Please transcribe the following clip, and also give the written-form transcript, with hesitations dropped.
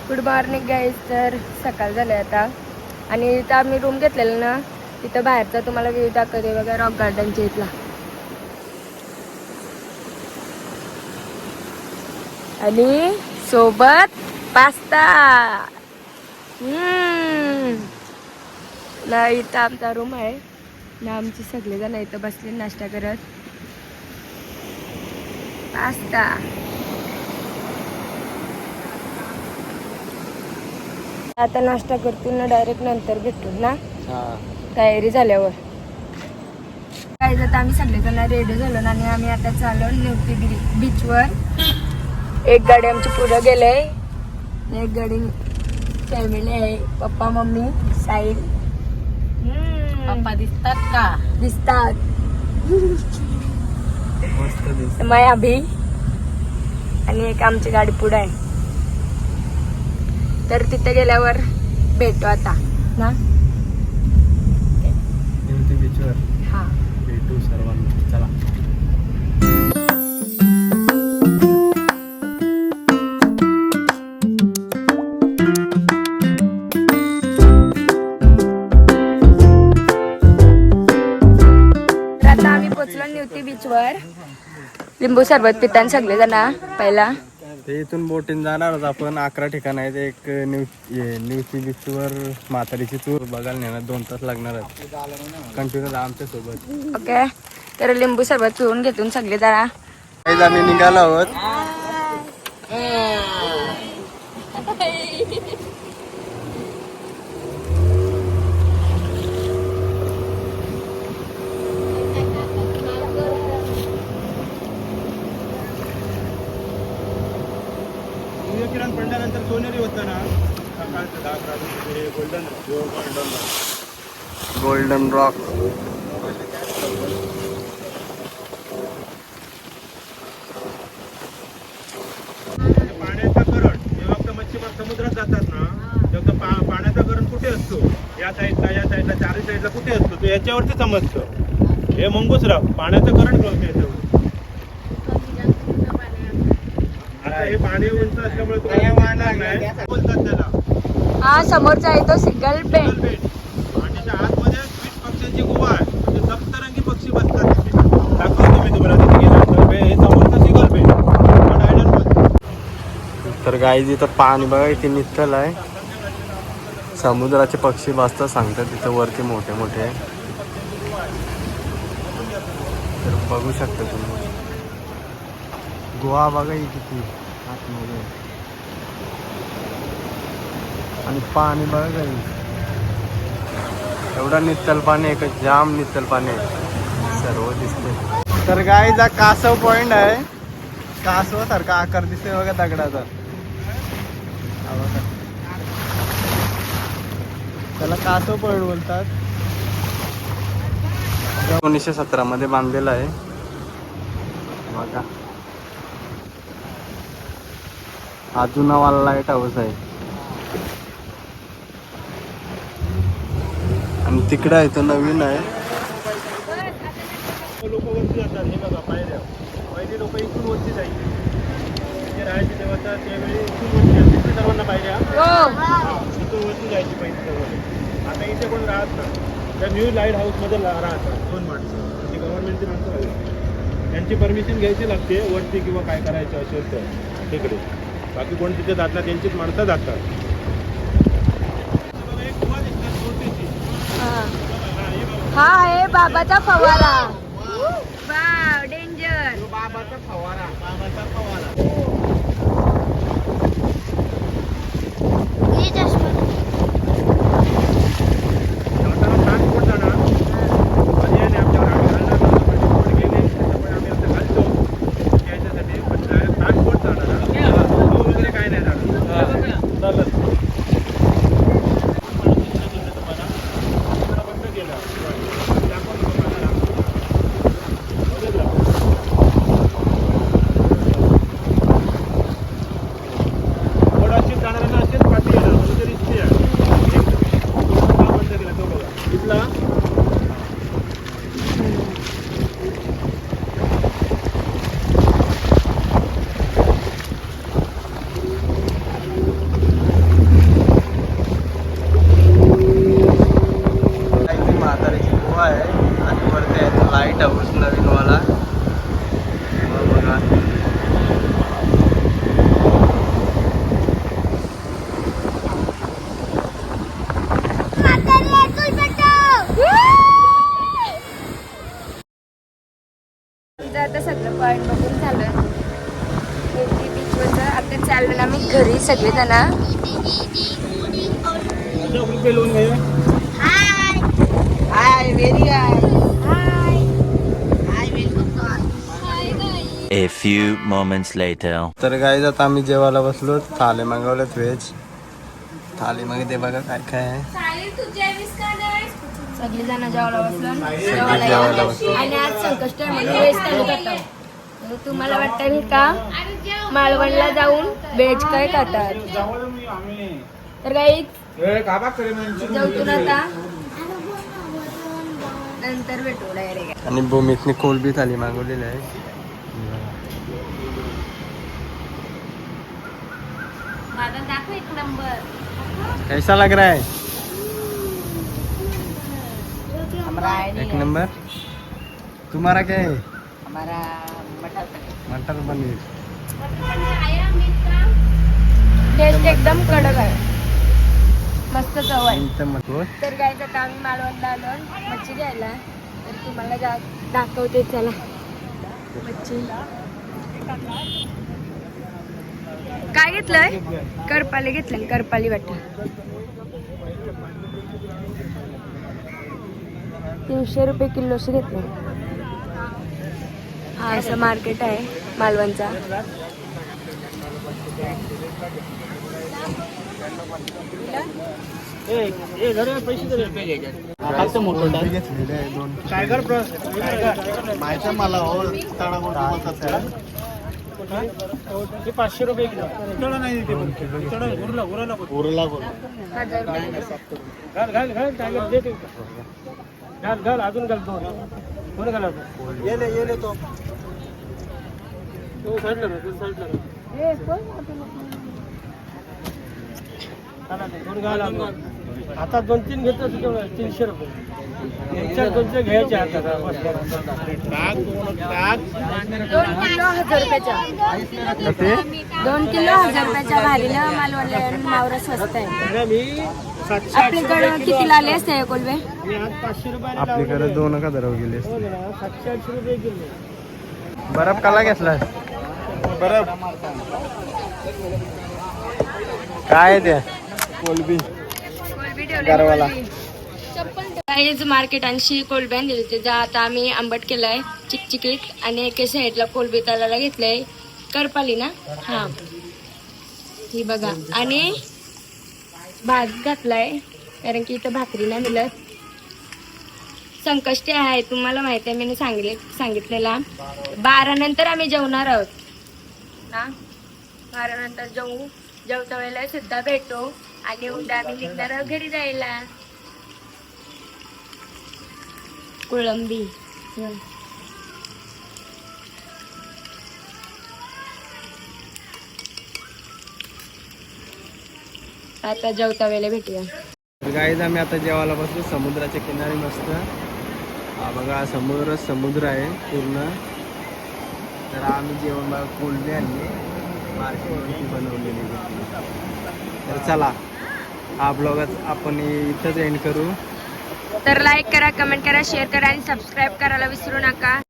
Good morning guys. तर सकाळ झालं आता आणि इथं आम्ही रूम घेतलेलं ना, तिथं बाहेरचा तुम्हाला व्ह्यू दाखवते बघा, रॉक गार्डनच्या इथला. आणि सोबत पास्ता. ना इथं आमचा रूम आहे ना, आमची सगळेजण इथं बसले नाश्ता करत. पास्ता आता नाश्ता करतो ना, डायरेक्ट नंतर भेटू ना तयारी झाल्यावर. काय आता आम्ही सगळेजण रेडी झालो ना आणि आम्ही आता चाललो निवती बीचवर. एक गाडी आमची पुढं गेले, एक गाडी फॅमिली आहे, पप्पा मम्मी साहिल. पप्पा दिसतात का? दिसतात. माया अभि आणि एक आमची गाडी पुढे आहे. तर तिथे गेल्यावर भेटू आता ना. बीचवर हा भेटू सर्वांना. चला. आता आम्ही पोचलो निवती बीचवर. लिंबू सरबत पितान सगळे जण पहिला. ते इथून बोटीन जाणारच आपण. 11 ठिकाण आहेत. एक निवती बीचवर म्हातारीची चूर बघायला नेणार. 2 तास लागणार आहेत. कंटिन्यू आमच्या सोबत. ओके, तर लिंबू सरबत पिऊन घेतून सगळे जरा आम्ही निघालो आहोत. किरण पडल्यानंतर सोनेरी होतं ना, गोल्डन रॉक. पाण्याचा करंट जेव्हा मच्छीमार समुद्रात जातात ना, तेव्हा पाण्याचा करंट कुठे असतो, या साईडला चारही साईडला कुठे असतो, तो याच्यावरती समजतं. हे मंगूसराव पाण्याचं करंट कळतं याच्यावर. आता हे पाणी उंच असल्यामुळे बोलतात त्याला. हा समोरचा आहे तो सिंगल बेड. आणि त्या आतमध्ये स्वीट पक्ष्यांची गुहा आहे, म्हणजे सप्तरंगी पक्षी बसतात तिथे. दाखवतो मी तुम्हाला तिथे गेल्यानंतर. हे समोरचं सिंगल बेड. तर गाईज इथं पाणी बघा, इथे नित्तल आहे. समुद्राचे पक्षी बसतात सांगतात तिथं वरती मोठे मोठे. तर बघू शकता तुम्ही गुहा बघा ही किती आतमध्ये. आणि पाणी बघा काही एवढा नित्तल पाणी आहे, जाम नित्तल पाणी आहे, सर्व दिसते. तर गाईचा कासव पॉइंट आहे. कासव सारखा आकार दिसते बघा दगडाचा. त्याला कासव पॉइंट बोलतात. 1917 मध्ये बांधलेला आहे बघा. हा जुनावाला लाईट हाऊस आहे. आणि तिकडे आहे तो नवीन आहे. लोक वरती जातात. हे बघा पायऱ्या. पहिले लोक इथून वरती जायचे, म्हणजे राहायचे तेव्हा त्यावेळी इथून वरती जायचे सर्वांना पायऱ्या. इथून वरती जायची पहिले सर्व. आता इथे कोण राहत नाही. त्या न्यू लाईट हाऊसमध्ये राहतात 2 माणसं. म्हणजे गव्हर्नमेंटची माणसं राहतात. त्यांची परमिशन घ्यायची लागते वरती किंवा काय करायचं असेल तर तिकडे. बाकी कोण तिथे जात नाही, त्यांचीच माणसं जातात. हा आहे बाबाचा फवारा. Wow danger. बाबाचा फवारा. सगळेजण लोन घे हाय व्हेरी A few moments later. तर गाईज आता आम्ही जेवायला बसलो. थाली मागवलेत व्हेज थाली. मग ते बघा काय काय आहे. सगळेजण जेवायला बसलो जेवायला बसलो. आणि आज संकष्टी आहे म्हणून व्हेज थाली करतात. तुम्हाला वाटतं का मालवणला जाऊन व्हेज काय खातात? तर काही जेवतून आता नंतर भेटू डायरेक्ट. आणि भूमीतनी कोलबी थाली मागवलेली आहे. माझा दाखव एक नंबर. कैसा लग रहा है? हमारा एक नंबर. तुम्हारा क्या है? हमारा मटर पनीर. टेस्ट एकदम कडक आहे, मस्त चव आहे. इथं मग तर काय आता आम्ही मालवणला आलो मच्छी घ्यायला. तर तुम्हाला दाखवते चला मच्छी. काय घेतलंय? करपाली घेतलं. करपाली वाटत 300 रुपये किलोशी घेतलं. हा असं मार्केट आहे मालवणचा. कोलबी घेतलेली आहे 2 टायगर माहिती मला हो तळा मोठा होता. हे 500 रुपये किलो. तळा नाही देते पण. तळा उरला उरला उरला 1000 रुपये. घाल घाल घाल टायगर दे ते. घाल घाल अजून घाल दोन. कोण घालावतो? ये तो साईडला ना, तू साईडला ना. दोन घाल अजून. आता 2-3 घेतलं तुझ्या 300 रुपये. 2-4 घ्यायचे आता. 2 किलो 1000 रुपयाच्या. ते 2 किलो 1000 रुपयाच्या भारीनं मालवणला मावरा स्वस्त आहे. मी 700 आपल्याकडं कितीला आले असते कोलबे? मी आज 500 रुपये आपल्याकडे 2 का दराव गेले. 700 रुपये किलो. बर्फ काला घेतलाय? बर्फ काय आहे ते? कोलबी गारवाला. काहीच मार्केट आणि कोलब्यान दिले त्याचा आता आम्ही आंबट केलाय चिकचिकीत. आणि एका साईडला कोलबी तलाला घेतलाय. करपाली ना, हा ही बघा. आणि भात घातलाय कारण की इथं भाकरी नाही मिळत. संकष्टी आहे तुम्हाला माहिती आहे, मी सांगितलेला. 12 नंतर आम्ही जेवणार आहोत ना. 12 नंतर जेवता वेळेला सुद्धा भेटू. आणि उद्या आम्ही निघणार आहोत घरी जायला. कोळंबी आता जेवता वेळेला भेटूया. गाईज आम्ही आता जेवायला बसलो समुद्राच्या किनारी मस्त. हा बघा समुद्र आहे पूर्ण. तर आम्ही जेवण बघा कोलबी आणली मार्केटवरती बनवलेली. तर चला हा ब्लॉगच आपण इथंच एंड करू. तर लाईक करा, कमेंट करा, शेअर करा आणि सबस्क्राईब करायला विसरू नका.